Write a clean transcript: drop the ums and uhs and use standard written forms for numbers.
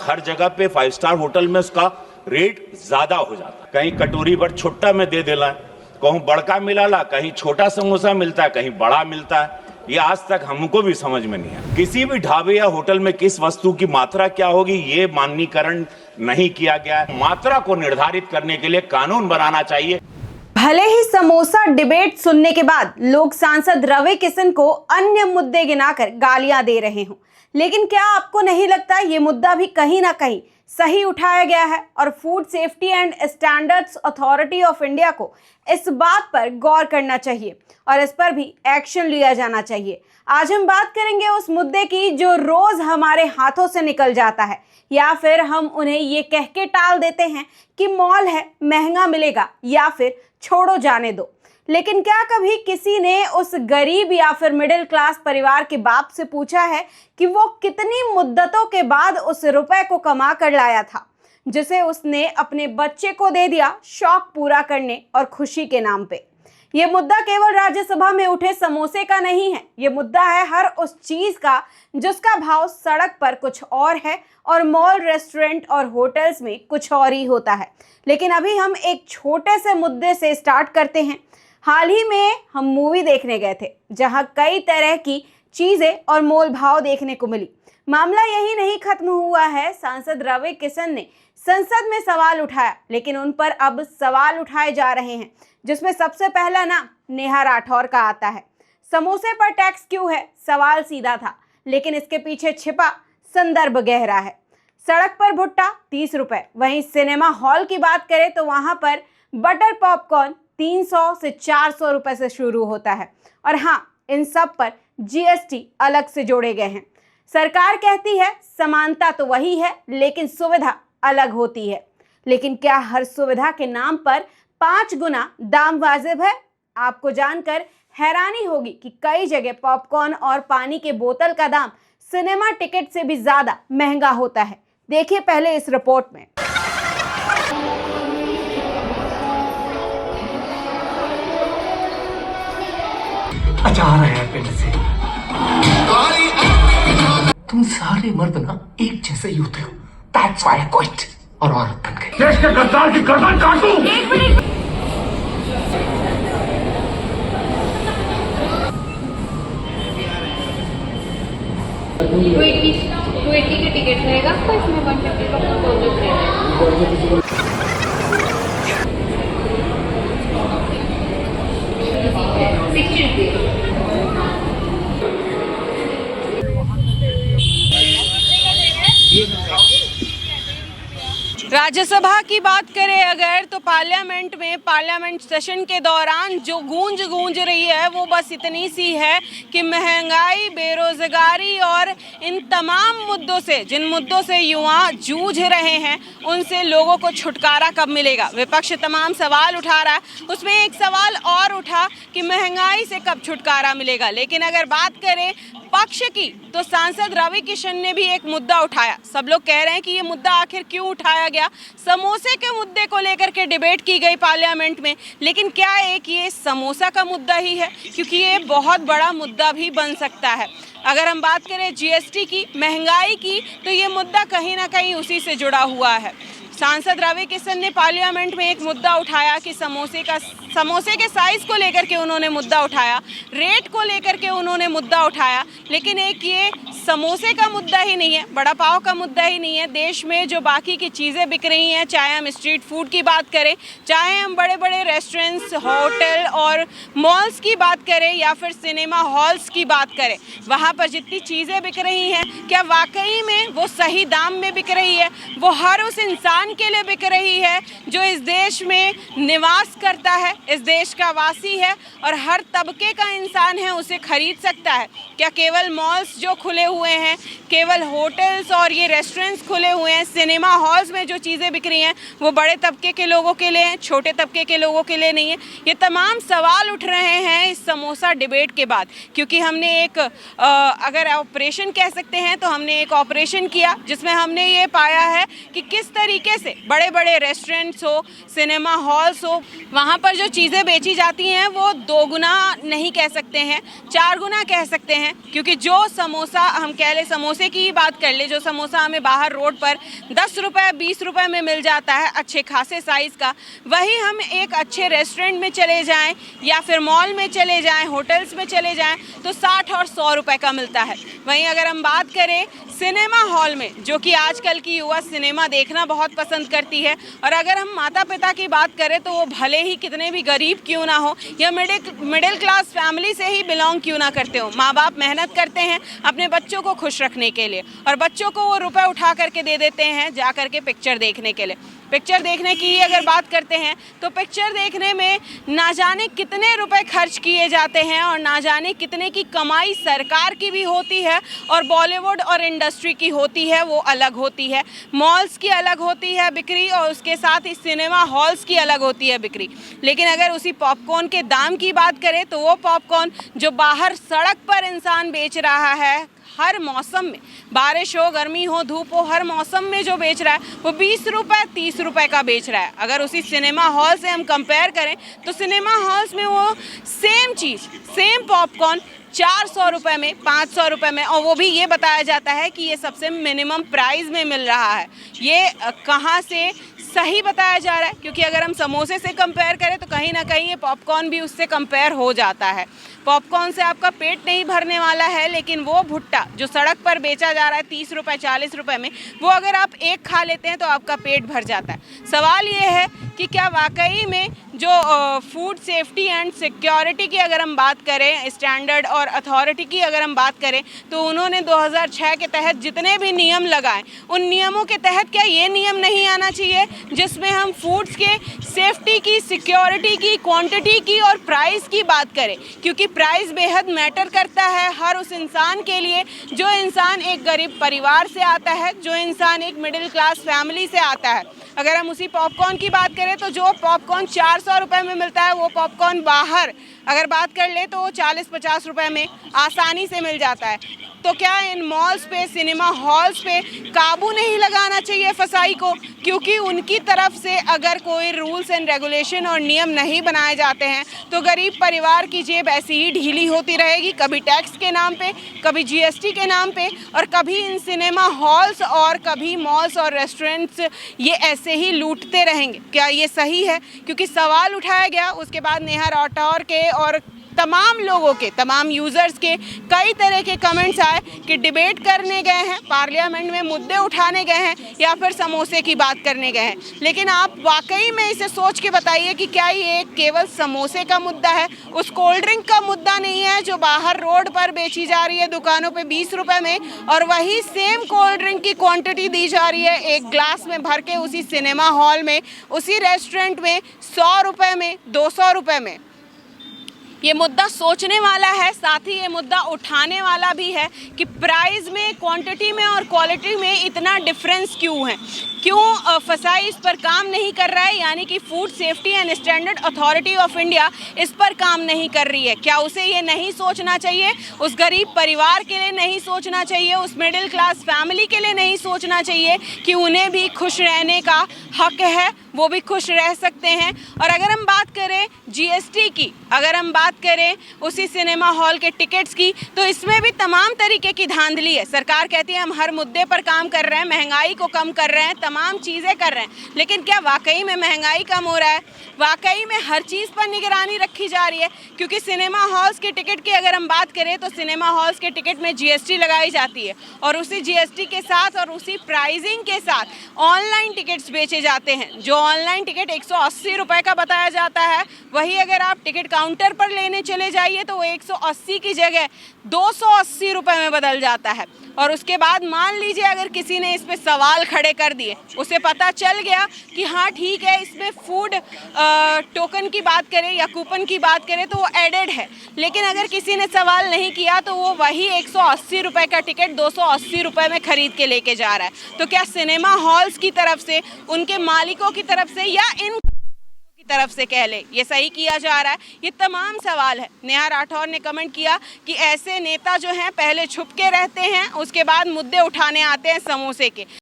हर जगह पे 5 star hotel में उसका रेट ज्यादा हो जाता है। कहीं कटोरी भर छुट्टा में दे देला, कहूँ बड़का मिलाला, कहीं छोटा समोसा मिलता है, कहीं बड़ा मिलता है। ये आज तक हमको भी समझ में नहीं है। किसी भी ढाबे या होटल में किस वस्तु की मात्रा क्या होगी ये मानकीकरण नहीं किया गया है। मात्रा को निर्धारित करने के लिए कानून बनाना चाहिए। भले ही समोसा डिबेट सुनने के बाद लोग सांसद रवि किशन को अन्य मुद्दे गिनाकर गालियां दे रहे हों, लेकिन क्या आपको नहीं लगता ये मुद्दा भी कहीं ना कहीं सही उठाया गया है और food safety and standards authority of India को इस बात पर गौर करना चाहिए और इस पर भी एक्शन लिया जाना चाहिए। आज हम बात करेंगे उस मुद्दे की जो रोज हमारे हाथों से निकल जाता है या फिर हम उन्हें ये कह के टाल देते हैं कि मॉल है, महंगा मिलेगा या फिर छोड़ो जाने दो। लेकिन क्या कभी किसी ने उस गरीब या फिर मिडिल क्लास परिवार के बाप से पूछा है कि वो कितनी मुद्दतों के बाद उस रुपए को कमा कर लाया था जिसे उसने अपने बच्चे को दे दिया शौक पूरा करने और खुशी के नाम पे। ये मुद्दा केवल राज्यसभा में उठे समोसे का नहीं है, ये मुद्दा है हर उस चीज का जिसका भाव सड़क पर कुछ और है और मॉल, रेस्टोरेंट और होटल्स में कुछ और ही होता है। लेकिन अभी हम एक छोटे से मुद्दे से स्टार्ट करते हैं। हाल ही में हम मूवी देखने गए थे जहां कई तरह की चीजें और मोल भाव देखने को मिली। मामला यही नहीं खत्म हुआ है। सांसद रवि किशन ने संसद में सवाल उठाया, लेकिन उन पर अब सवाल उठाए जा रहे हैं जिसमें सबसे पहला नाम नेहा राठौर का आता है। समोसे पर टैक्स क्यों है? सवाल सीधा था, लेकिन इसके पीछे छिपा संदर्भ गहरा है। सड़क पर भुट्टा 30 रुपए, वहीं सिनेमा हॉल की बात करें तो वहां पर बटर पॉपकॉर्न 300 से 400 रुपए से शुरू होता है। और हाँ, इन सब पर जीएसटी अलग से जोड़े गए हैं। सरकार कहती है समानता तो वही है लेकिन सुविधा अलग होती है। लेकिन क्या हर सुविधा के नाम पर 5 गुना दाम वाजिब है? आपको जानकर हैरानी होगी कि कई जगह पॉपकॉर्न और पानी के बोतल का दाम सिनेमा टिकट से भी ज्यादा महंगा होता है। देखिए पहले इस रिपोर्ट में। अचार है पिंड से। तुम सारे मर्द ना एक जैसे ही होते हो। That's why I quit और औरत बन गई। देश के गद्दार की गर्दन काटूं। एक मिनट। 280 के टिकट रहेगा तो इसमें 150 का प्रोजेक्ट रहेगा। राज्यसभा की बात करें अगर तो पार्लियामेंट में पार्लियामेंट सेशन के दौरान जो गूंज रही है वो बस इतनी सी है कि महंगाई, बेरोजगारी और इन तमाम मुद्दों से, जिन मुद्दों से युवा जूझ रहे हैं, उनसे लोगों को छुटकारा कब मिलेगा। विपक्ष तमाम सवाल उठा रहा है, उसमें एक सवाल और उठा कि महंगाई से कब छुटकारा मिलेगा। लेकिन अगर बात करें पक्ष की तो सांसद रवि किशन ने भी एक मुद्दा उठाया। सब लोग कह रहे हैं कि ये मुद्दा आखिर क्यों उठाया गया। समोसे के मुद्दे को लेकर के डिबेट की गई पार्लियामेंट में, लेकिन क्या एक ये समोसा का मुद्दा ही है? क्योंकि ये बहुत बड़ा मुद्दा भी बन सकता है। अगर हम बात करें जीएसटी की, महंगाई की, तो ये मुद्दा कहीं ना कहीं उसी से जुड़ा हुआ है। सांसद रवि किशन ने पार्लियामेंट में एक मुद्दा उठाया कि समोसे के साइज को लेकर के उन्होंने मुद्दा उठाया, रेट को लेकर के उन्होंने मुद्दा उठाया। लेकिन एक ये समोसे का मुद्दा ही नहीं है, बड़ा पाव का मुद्दा ही नहीं है। देश में जो बाकी की चीज़ें बिक रही हैं, चाहे हम स्ट्रीट फूड की बात करें, चाहे हम बड़े बड़े रेस्टोरेंट्स, होटल और मॉल्स की बात करें या फिर सिनेमा हॉल्स की बात करें, वहाँ पर जितनी चीज़ें बिक रही हैं, क्या वाकई में वो सही दाम में बिक रही है? वो हर उस इंसान के लिए बिक रही है जो इस देश में निवास करता है, इस देश का वासी है और हर तबके का इंसान है, उसे खरीद सकता है? क्या केवल मॉल्स जो खुले हुए हैं, केवल होटल्स और ये रेस्टोरेंट्स खुले हुए हैं, सिनेमा हॉल्स में जो चीज़ें बिक रही हैं वो बड़े तबके के लोगों के लिए हैं, छोटे तबके के लोगों के लिए नहीं है? ये तमाम सवाल उठ रहे हैं इस समोसा डिबेट के बाद, क्योंकि हमने एक अगर ऑपरेशन कह सकते हैं तो हमने एक ऑपरेशन किया जिसमें हमने ये पाया है कि किस तरीके तरीके से बड़े बड़े रेस्टोरेंट्स हो, सिनेमा हॉल्स हो, वहाँ पर जो चीज़ें बेची जाती हैं वो 2 गुना नहीं कह सकते हैं, 4 गुना कह सकते हैं। क्योंकि जो समोसा हम कह ले, समोसे की ही बात कर ले, जो समोसा हमें बाहर रोड पर 10 रुपये 20 रुपये में मिल जाता है अच्छे खासे साइज़ का, वही हम एक अच्छे रेस्टोरेंट में चले जाएं या फिर मॉल में चले जाएं, होटल्स में चले जाएं तो 60 और 100 रुपये का मिलता है। वहीं अगर हम बात करें सिनेमा हॉल में, जो कि आजकल की युवा सिनेमा देखना बहुत पसंद करती है, और अगर हम माता पिता की बात करें तो वो भले ही कितने भी गरीब क्यों ना हो या मिडिल क्लास फैमिली से ही बिलोंग क्यों ना करते हो, माँ बाप मेहनत करते हैं अपने बच्चों को खुश रखने के लिए और बच्चों को वो रुपए उठा करके दे देते हैं जा करके पिक्चर देखने के लिए। पिक्चर देखने की अगर बात करते हैं तो पिक्चर देखने में ना जाने कितने रुपए खर्च किए जाते हैं और ना जाने कितने की कमाई सरकार की भी होती है और बॉलीवुड और इंडस्ट्री की होती है, वो अलग होती है। मॉल्स की अलग होती है बिक्री और उसके साथ ही सिनेमा हॉल्स की अलग होती है बिक्री। लेकिन अगर उसी पॉपकॉर्न के दाम की बात करें तो वो पॉपकॉर्न जो बाहर सड़क पर इंसान बेच रहा है हर मौसम में, बारिश हो, गर्मी हो, धूप हो, हर मौसम में जो बेच रहा है वो 20 रुपये 30 रुपये का बेच रहा है। अगर उसी सिनेमा हॉल से हम कंपेयर करें तो सिनेमा हॉल्स में वो सेम चीज़, सेम पॉपकॉर्न 400 रुपये में, 500 रुपये में, और वो भी ये बताया जाता है कि ये सबसे मिनिमम प्राइस में मिल रहा है। ये कहाँ से सही बताया जा रहा है? क्योंकि अगर हम समोसे से कंपेयर करें तो कहीं ना कहीं ये पॉपकॉर्न भी उससे कंपेयर हो जाता है। पॉपकॉर्न से आपका पेट नहीं भरने वाला है, लेकिन वो भुट्टा जो सड़क पर बेचा जा रहा है 30 रुपये 40 रुपये में, वो अगर आप एक खा लेते हैं तो आपका पेट भर जाता है। सवाल ये है कि क्या वाकई में जो फूड सेफ्टी एंड सिक्योरिटी की अगर हम बात करें, स्टैंडर्ड और अथॉरिटी की अगर हम बात करें, तो उन्होंने 2006 के तहत जितने भी नियम लगाए, उन नियमों के तहत क्या ये नियम नहीं आना चाहिए जिसमें हम फूड्स के सेफ्टी की, सिक्योरिटी की, क्वांटिटी की और प्राइस की बात करें? क्योंकि प्राइस बेहद मैटर करता है हर उस इंसान के लिए जो इंसान एक गरीब परिवार से आता है, जो इंसान एक मिडिल क्लास फैमिली से आता है। अगर हम उसी पॉपकॉर्न की बात करें तो जो पॉपकॉर्न 400 रुपये में मिलता है वो पॉपकॉर्न बाहर अगर बात कर ले तो 40-50 रुपये में आसानी से मिल जाता है। तो क्या इन मॉल्स पे, सिनेमा हॉल्स पे काबू नहीं लगाना चाहिए फसाई को? क्योंकि उनकी तरफ से अगर कोई रूल्स एंड रेगुलेशन और नियम नहीं बनाए जाते हैं तो गरीब परिवार की जेब ऐसी ही ढीली होती रहेगी, कभी टैक्स के नाम पे, कभी जीएसटी के नाम पे, और कभी इन सिनेमा हॉल्स और कभी मॉल्स और रेस्टोरेंट्स ये ऐसे ही लूटते रहेंगे। क्या ये सही है? क्योंकि सवाल उठाया गया, उसके बाद नेहा राठौर के और तमाम लोगों के, तमाम यूज़र्स के कई तरह के कमेंट्स आए कि डिबेट करने गए हैं, पार्लियामेंट में मुद्दे उठाने गए हैं या फिर समोसे की बात करने गए हैं। लेकिन आप वाकई में इसे सोच के बताइए कि क्या ये केवल समोसे का मुद्दा है, उस कोल्ड ड्रिंक का मुद्दा नहीं है जो बाहर रोड पर बेची जा रही है दुकानों पे 20 रुपये में, और वही सेम कोल्ड ड्रिंक की क्वांटिटी दी जा रही है एक ग्लास में भर के उसी सिनेमा हॉल में, उसी रेस्टोरेंट में 100 रुपये में, 200 रुपये में। ये मुद्दा सोचने वाला है, साथ ही ये मुद्दा उठाने वाला भी है कि प्राइस में, क्वांटिटी में और क्वालिटी में इतना डिफरेंस क्यों है? क्यों फसाई इस पर काम नहीं कर रहा है? यानी कि food safety and standard authority of India इस पर काम नहीं कर रही है। क्या उसे ये नहीं सोचना चाहिए? उस गरीब परिवार के लिए नहीं सोचना चाहिए? उस मिडिल क्लास फैमिली के लिए नहीं सोचना चाहिए कि उन्हें भी खुश रहने का हक है, वो भी खुश रह सकते हैं? और अगर हम बात करें जीएसटी की, अगर हम बात करें उसी सिनेमा हॉल के टिकट्स की, तो इसमें भी तमाम तरीके की धांधली है। सरकार कहती है हम हर मुद्दे पर काम कर रहे हैं, महंगाई को कम कर रहे हैं, तमाम चीज़ें कर रहे हैं, लेकिन क्या वाकई में महंगाई कम हो रहा है? वाकई में हर चीज़ पर निगरानी रखी जा रही है? क्योंकि सिनेमा हॉल्स के टिकट की अगर हम बात करें तो सिनेमा हॉल्स के टिकट में जीएसटी लगाई जाती है, और उसी जीएसटी के साथ और उसी प्राइसिंग के साथ ऑनलाइन टिकट्स बेचे जाते हैं। जो ऑनलाइन टिकट 180 रुपये का बताया जाता है, वही अगर आप टिकट काउंटर पर लेने चले जाइए तो वो 180 की जगह 280 रुपये में बदल जाता है। और उसके बाद मान लीजिए अगर किसी ने इस पे सवाल खड़े कर दिए, उसे पता चल गया कि हाँ ठीक है इसमें फूड टोकन की बात करें या कूपन की बात करें तो वो एडेड है, लेकिन अगर किसी ने सवाल नहीं किया तो वो वही 180 रुपये का टिकट 280 रुपये में खरीद के लेके जा रहा है। तो क्या सिनेमा हॉल्स की तरफ से, उनके मालिकों की तरफ से या इन की तरफ से कह ले, ये सही किया जा रहा है? ये तमाम सवाल है। नेहा राठौर ने कमेंट किया कि ऐसे नेता जो हैं पहले छुप के रहते हैं, उसके बाद मुद्दे उठाने आते हैं समोसे के।